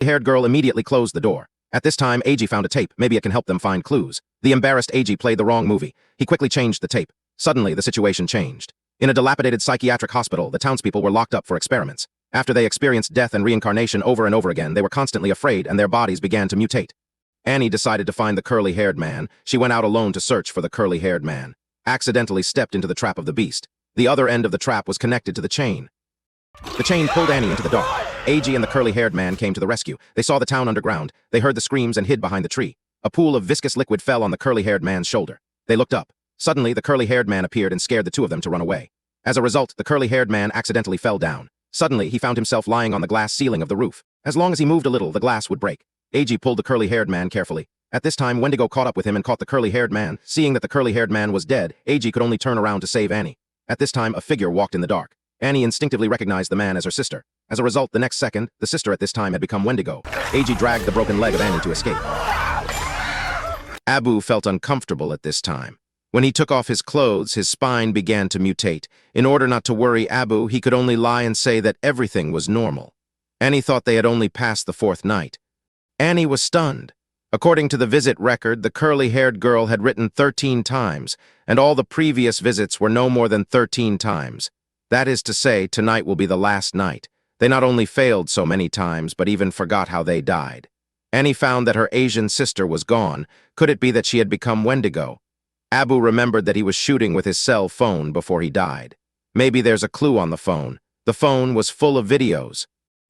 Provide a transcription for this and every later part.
haired girl immediately closed the door. At this time, AG found a tape. Maybe it can help them find clues. The embarrassed AG played the wrong movie. He quickly changed the tape. Suddenly, the situation changed. In a dilapidated psychiatric hospital, the townspeople were locked up for experiments. After they experienced death and reincarnation over and over again, they were constantly afraid and their bodies began to mutate. Annie decided to find the curly-haired man. She went out alone to search for the curly-haired man. Accidentally stepped into the trap of the beast. The other end of the trap was connected to the chain. The chain pulled Annie into the dark. AG and the curly-haired man came to the rescue. They saw the town underground. They heard the screams and hid behind the tree. A pool of viscous liquid fell on the curly-haired man's shoulder. They looked up. Suddenly, the curly-haired man appeared and scared the two of them to run away. As a result, the curly-haired man accidentally fell down. Suddenly, he found himself lying on the glass ceiling of the roof. As long as he moved a little, the glass would break. AG pulled the curly-haired man carefully. At this time, Wendigo caught up with him and caught the curly-haired man. Seeing that the curly-haired man was dead, AG could only turn around to save Annie. At this time, a figure walked in the dark. Annie instinctively recognized the man as her sister. As a result, the next second, the sister at this time had become Wendigo. AG dragged the broken leg of Annie to escape. Abu felt uncomfortable at this time. When he took off his clothes, his spine began to mutate. In order not to worry Abu, he could only lie and say that everything was normal. Annie thought they had only passed the fourth night. Annie was stunned. According to the visit record, the curly-haired girl had written 13 times, and all the previous visits were no more than 13 times. That is to say, tonight will be the last night. They not only failed so many times, but even forgot how they died. Annie found that her Asian sister was gone. Could it be that she had become Wendigo? Abu remembered that he was shooting with his cell phone before he died. Maybe there's a clue on the phone. The phone was full of videos.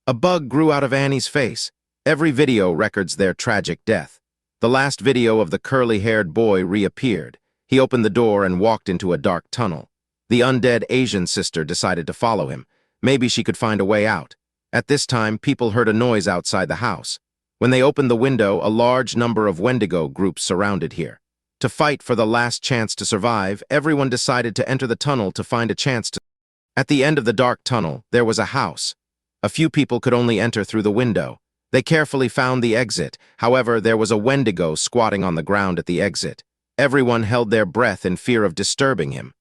A bug grew out of Annie's face. Every video records their tragic death. The last video of the curly-haired boy reappeared. He opened the door and walked into a dark tunnel. The undead Asian sister decided to follow him. Maybe she could find a way out. At this time, people heard a noise outside the house. When they opened the window, a large number of Wendigo groups surrounded here. To fight for the last chance to survive, everyone decided to enter the tunnel to find a chance to. At the end of the dark tunnel, there was a house. A few people could only enter through the window. They carefully found the exit. However, there was a Wendigo squatting on the ground at the exit. Everyone held their breath in fear of disturbing him.